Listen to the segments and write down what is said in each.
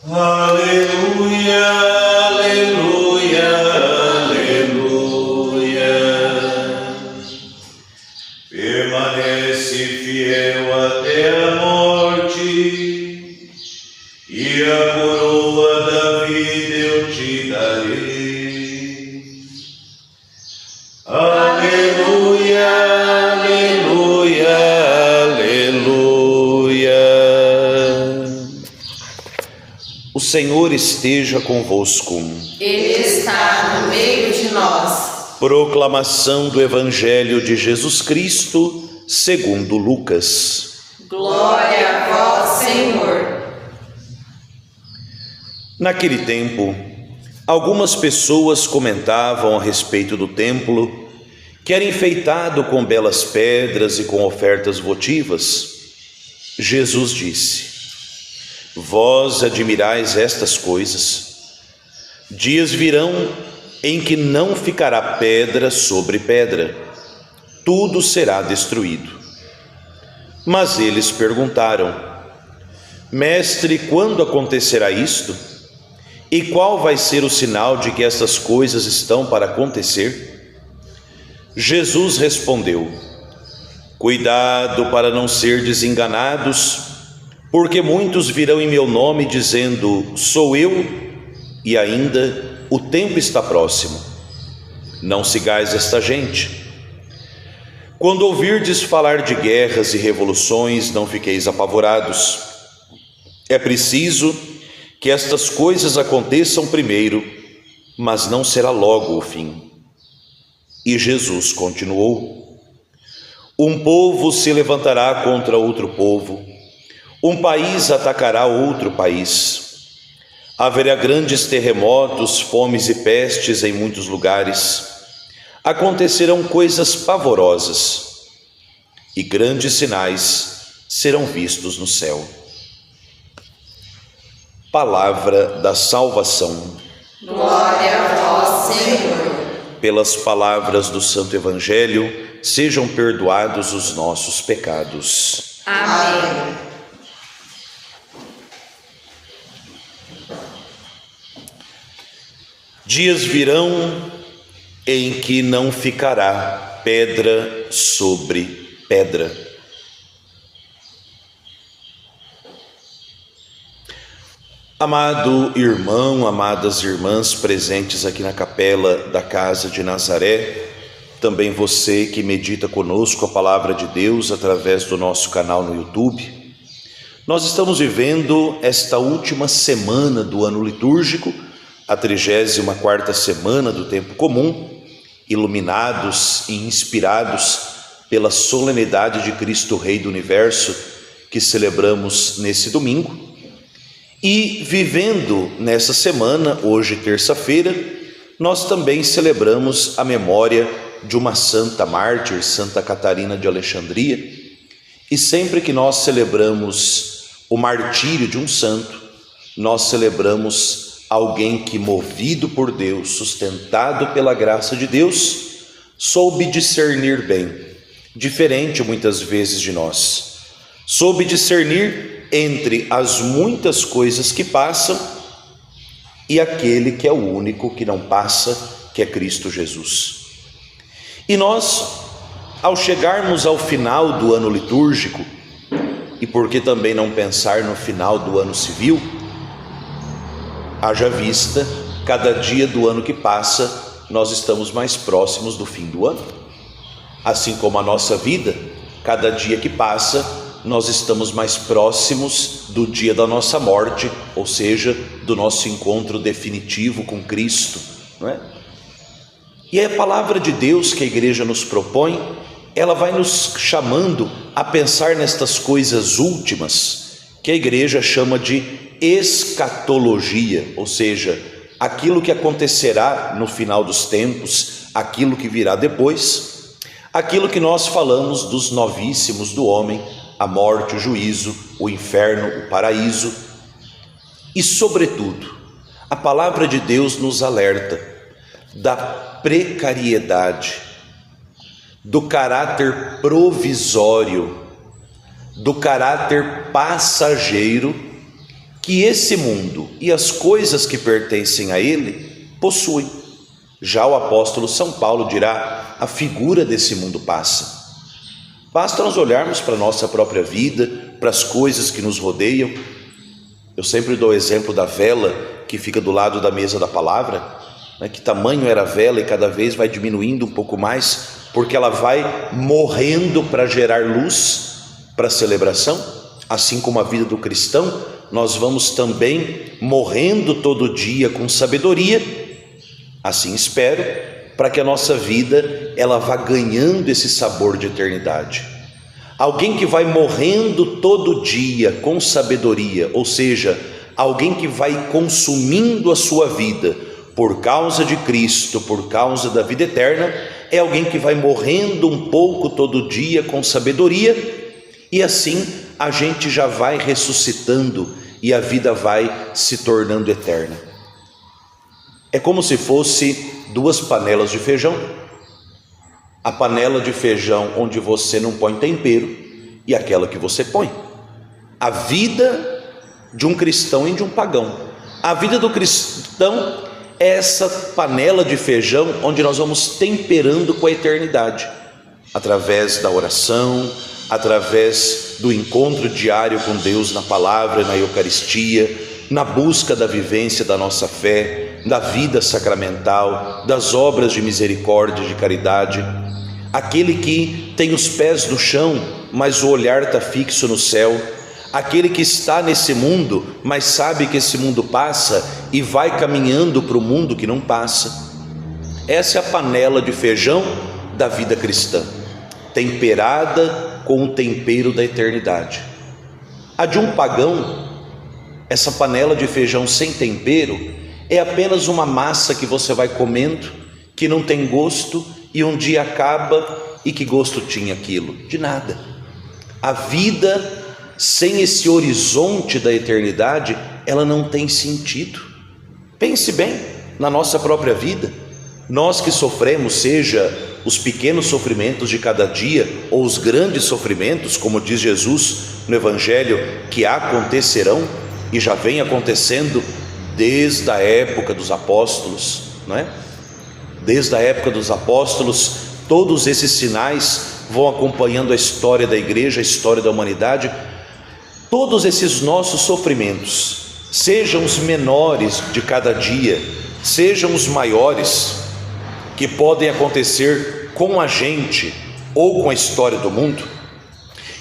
Aleluia, aleluia, aleluia. Permanece fiel até a morte, e a coroa da vida eu te darei. Aleluia, aleluia, aleluia. O Senhor esteja convosco. Ele está no meio de nós. Proclamação do Evangelho de Jesus Cristo, segundo Lucas. Glória a vós, Senhor. Naquele tempo, algumas pessoas comentavam a respeito do templo, que era enfeitado com belas pedras e com ofertas votivas. Jesus disse: Vós admirais estas coisas. Dias virão em que não ficará pedra sobre pedra, tudo será destruído. Mas eles perguntaram: Mestre, quando acontecerá isto? E qual vai ser o sinal de que estas coisas estão para acontecer? Jesus respondeu: Cuidado para não serdes enganados, porque muitos virão em meu nome dizendo: Sou eu, e ainda o tempo está próximo. Não sigais esta gente. Quando ouvirdes falar de guerras e revoluções, não fiqueis apavorados. É preciso que estas coisas aconteçam primeiro, mas não será logo o fim. E Jesus continuou: Um povo se levantará contra outro povo, um país atacará outro país. Haverá grandes terremotos, fomes e pestes em muitos lugares. Acontecerão coisas pavorosas, e grandes sinais serão vistos no céu. Palavra da salvação. Glória a vós, Senhor. Pelas palavras do Santo Evangelho, sejam perdoados os nossos pecados. Amém. Dias virão em que não ficará pedra sobre pedra. Amado irmão, amadas irmãs presentes aqui na capela da Casa de Nazaré, também você que medita conosco a palavra de Deus através do nosso canal no YouTube, nós estamos vivendo esta última semana do ano litúrgico, a 34ª semana do tempo comum, iluminados e inspirados pela solenidade de Cristo Rei do Universo que celebramos nesse domingo, e vivendo nessa semana, hoje terça-feira, nós também celebramos a memória de uma santa mártir, Santa Catarina de Alexandria, e sempre que nós celebramos o martírio de um santo, nós celebramos alguém que, movido por Deus, sustentado pela graça de Deus, soube discernir bem, diferente muitas vezes de nós, soube discernir entre as muitas coisas que passam e aquele que é o único que não passa, que é Cristo Jesus. E nós, ao chegarmos ao final do ano litúrgico, e por que também não pensar no final do ano civil, haja vista, cada dia do ano que passa, nós estamos mais próximos do fim do ano. Assim como a nossa vida, cada dia que passa, nós estamos mais próximos do dia da nossa morte, ou seja, do nosso encontro definitivo com Cristo, não é? E a palavra de Deus que a igreja nos propõe, ela vai nos chamando a pensar nestas coisas últimas, que a igreja chama de escatologia, ou seja, aquilo que acontecerá no final dos tempos, aquilo que virá depois, aquilo que nós falamos dos novíssimos do homem, a morte, o juízo, o inferno, o paraíso. E sobretudo, a palavra de Deus nos alerta da precariedade, do caráter provisório, do caráter passageiro que esse mundo e as coisas que pertencem a ele possuem. Já o apóstolo São Paulo dirá: a figura desse mundo passa. Basta nós olharmos para a nossa própria vida, para as coisas que nos rodeiam. Eu sempre dou o exemplo da vela que fica do lado da mesa da palavra, né? Que tamanho era a vela e cada vez vai diminuindo um pouco mais, porque ela vai morrendo para gerar luz para a celebração. Assim como a vida do cristão, nós vamos também morrendo todo dia com sabedoria. Assim espero, para que a nossa vida ela vá ganhando esse sabor de eternidade. Alguém que vai morrendo todo dia com sabedoria, ou seja, alguém que vai consumindo a sua vida por causa de Cristo, por causa da vida eterna, é alguém que vai morrendo um pouco todo dia com sabedoria, e assim a gente já vai ressuscitando e a vida vai se tornando eterna. É como se fosse duas panelas de feijão. A panela de feijão onde você não põe tempero e aquela que você põe. A vida de um cristão e de um pagão. A vida do cristão é essa panela de feijão onde nós vamos temperando com a eternidade, através da oração, através do encontro diário com Deus na palavra, na Eucaristia, na busca da vivência da nossa fé, da vida sacramental, das obras de misericórdia, de caridade. Aquele que tem os pés no chão, mas o olhar está fixo no céu. Aquele que está nesse mundo, mas sabe que esse mundo passa e vai caminhando para o mundo que não passa. Essa é a panela de feijão da vida cristã, temperada com o tempero da eternidade. A de um pagão, essa panela de feijão sem tempero, é apenas uma massa que você vai comendo, que não tem gosto e um dia acaba. E que gosto tinha aquilo? De nada. A vida sem esse horizonte da eternidade, ela não tem sentido. Pense bem na nossa própria vida. Nós que sofremos, seja os pequenos sofrimentos de cada dia ou os grandes sofrimentos, como diz Jesus no Evangelho, que acontecerão e já vem acontecendo desde a época dos apóstolos, não é? Desde a época dos apóstolos, todos esses sinais vão acompanhando a história da igreja, a história da humanidade. Todos esses nossos sofrimentos, sejam os menores de cada dia, sejam os maiores, que podem acontecer com a gente ou com a história do mundo,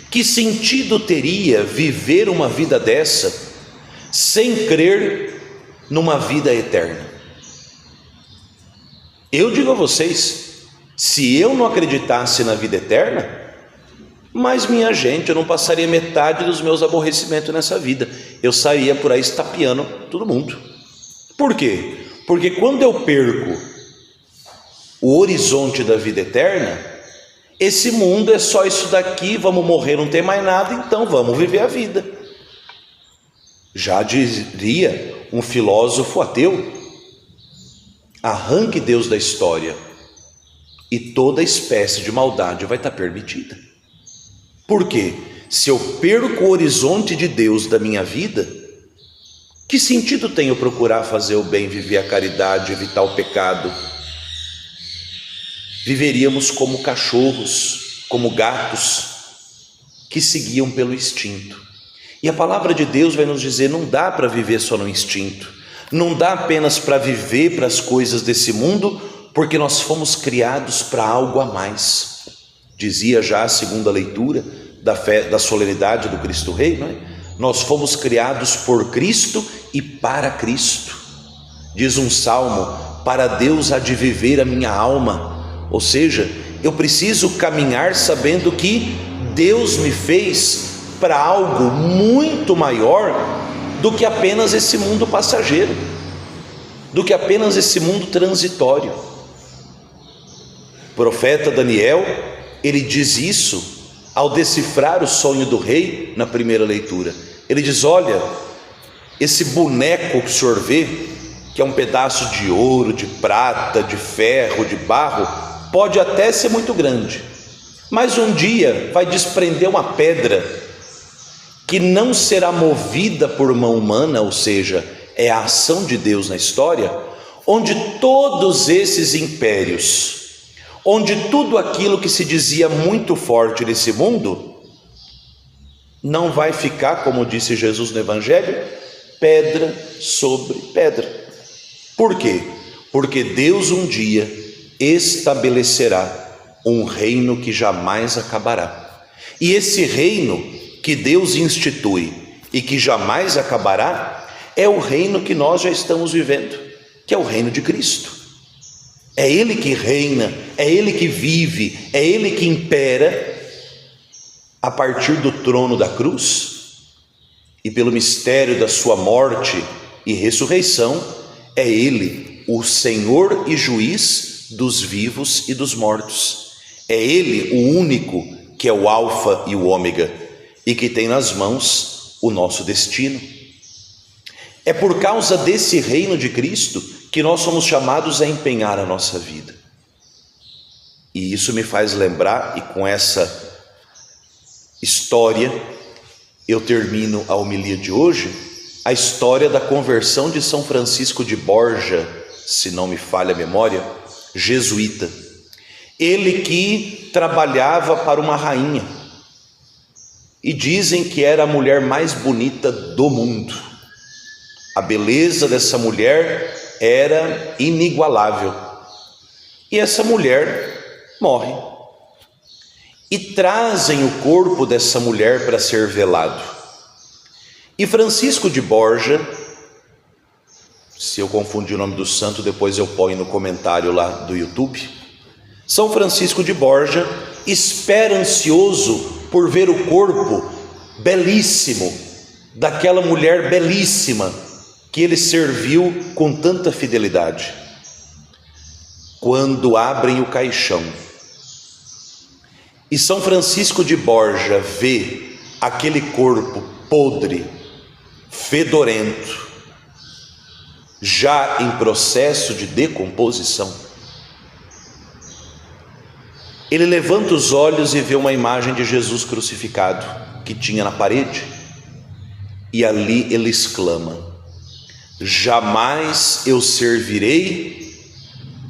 que sentido teria viver uma vida dessa sem crer numa vida eterna? Eu digo a vocês, se eu não acreditasse na vida eterna, mas minha gente, eu não passaria metade dos meus aborrecimentos nessa vida, eu sairia por aí estapeando todo mundo. Por quê? Porque quando eu perco o horizonte da vida eterna, esse mundo é só isso daqui, vamos morrer, não tem mais nada, então vamos viver a vida. Já diria um filósofo ateu: arranque Deus da história e toda espécie de maldade vai estar permitida. Por quê? Se eu perco o horizonte de Deus da minha vida, que sentido tem eu procurar fazer o bem, viver a caridade, evitar o pecado? Viveríamos como cachorros, como gatos, que seguiam pelo instinto. E a palavra de Deus vai nos dizer, não dá para viver só no instinto, não dá apenas para viver para as coisas desse mundo, porque nós fomos criados para algo a mais. Dizia já a segunda leitura da fé, da solenidade do Cristo Rei, não é? Nós fomos criados por Cristo e para Cristo. Diz um salmo: para Deus há de viver a minha alma. Ou seja, eu preciso caminhar sabendo que Deus me fez para algo muito maior do que apenas esse mundo passageiro, do que apenas esse mundo transitório. O profeta Daniel, ele diz isso ao decifrar o sonho do rei na primeira leitura. Ele diz: olha, esse boneco que o senhor vê, que é um pedaço de ouro, de prata, de ferro, de barro, pode até ser muito grande, mas um dia vai desprender uma pedra que não será movida por mão humana, ou seja, é a ação de Deus na história, onde todos esses impérios, onde tudo aquilo que se dizia muito forte nesse mundo, não vai ficar, como disse Jesus no Evangelho, pedra sobre pedra. Por quê? Porque Deus um dia estabelecerá um reino que jamais acabará. E esse reino que Deus institui e que jamais acabará é o reino que nós já estamos vivendo, que é o reino de Cristo. É Ele que reina, é Ele que vive, é Ele que impera a partir do trono da cruz, e pelo mistério da sua morte e ressurreição, é Ele o Senhor e juiz dos vivos e dos mortos. É Ele o único que é o alfa e o ômega e que tem nas mãos o nosso destino. É por causa desse reino de Cristo que nós somos chamados a empenhar a nossa vida. E isso me faz lembrar, e com essa história eu termino a homilia de hoje, a história da conversão de São Francisco de Borja, se não me falha a memória, jesuíta. Ele que trabalhava para uma rainha, e dizem que era a mulher mais bonita do mundo. A beleza dessa mulher era inigualável. E essa mulher morre. E trazem o corpo dessa mulher para ser velado. E Francisco de Borja, se eu confundir o nome do santo, depois eu ponho no comentário lá do YouTube. São Francisco de Borja espera ansioso por ver o corpo belíssimo daquela mulher belíssima que ele serviu com tanta fidelidade. Quando abrem o caixão e São Francisco de Borja vê aquele corpo podre, fedorento, já em processo de decomposição, ele levanta os olhos e vê uma imagem de Jesus crucificado que tinha na parede, e ali ele exclama: jamais eu servirei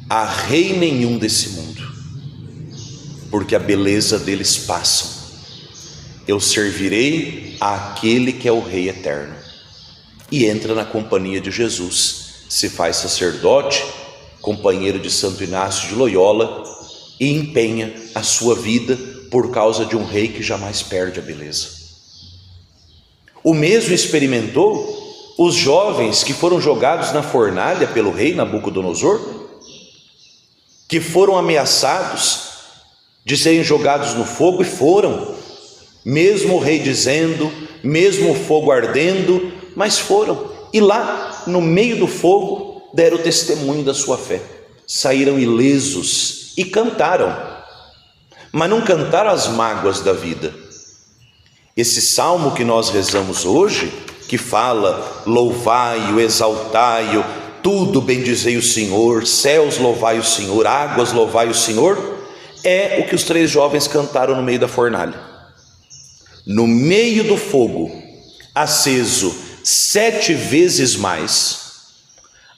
a rei nenhum desse mundo, porque a beleza deles passam. Eu servirei àquele que é o Rei eterno. E entra na companhia de Jesus, se faz sacerdote, companheiro de Santo Inácio de Loyola, e empenha a sua vida por causa de um rei que jamais perde a beleza. O mesmo experimentou os jovens que foram jogados na fornalha pelo rei Nabucodonosor, que foram ameaçados de serem jogados no fogo, e foram, mesmo o rei dizendo, mesmo o fogo ardendo, mas foram, e lá no meio do fogo deram testemunho da sua fé, saíram ilesos e cantaram, mas não cantaram as mágoas da vida. Esse salmo que nós rezamos hoje, que fala: louvai-o, exaltai-o, tudo bendizei o Senhor, céus louvai o Senhor, águas louvai o Senhor, é o que os três jovens cantaram no meio da fornalha. No meio do fogo, aceso 7 vezes mais,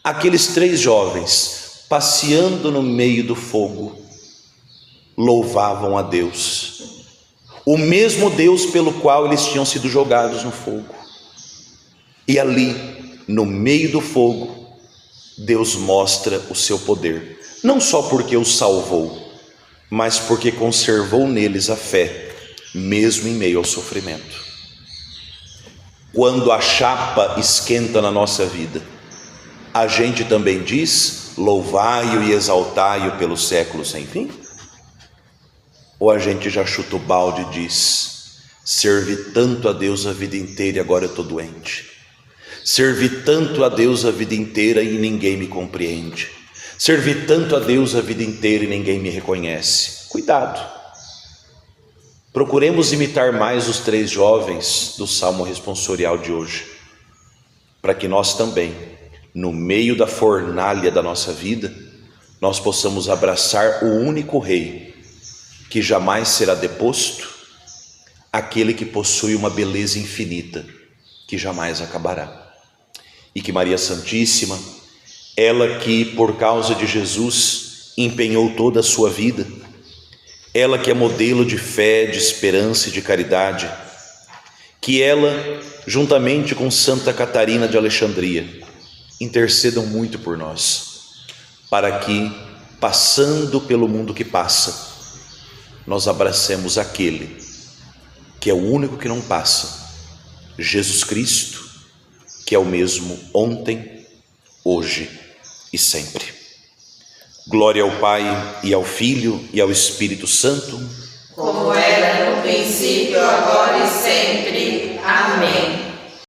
aqueles três jovens, passeando no meio do fogo, louvavam a Deus, o mesmo Deus pelo qual eles tinham sido jogados no fogo. E ali, no meio do fogo, Deus mostra o seu poder, não só porque os salvou, mas porque conservou neles a fé, mesmo em meio ao sofrimento. Quando a chapa esquenta na nossa vida, a gente também diz: louvai-o e exaltai-o pelos séculos sem fim? Ou a gente já chuta o balde e diz: servi tanto a Deus a vida inteira e agora eu estou doente. Servi tanto a Deus a vida inteira e ninguém me compreende. Servi tanto a Deus a vida inteira e ninguém me reconhece. Cuidado. Procuremos imitar mais os três jovens do Salmo responsorial de hoje, para que nós também, no meio da fornalha da nossa vida, nós possamos abraçar o único Rei que jamais será deposto, aquele que possui uma beleza infinita, que jamais acabará. E que Maria Santíssima, ela que por causa de Jesus empenhou toda a sua vida, ela que é modelo de fé, de esperança e de caridade, que ela, juntamente com Santa Catarina de Alexandria, intercedam muito por nós, para que, passando pelo mundo que passa, nós abracemos aquele que é o único que não passa, Jesus Cristo, que é o mesmo ontem, hoje e sempre. Glória ao Pai, e ao Filho, e ao Espírito Santo, como era no princípio, agora e sempre. Amém.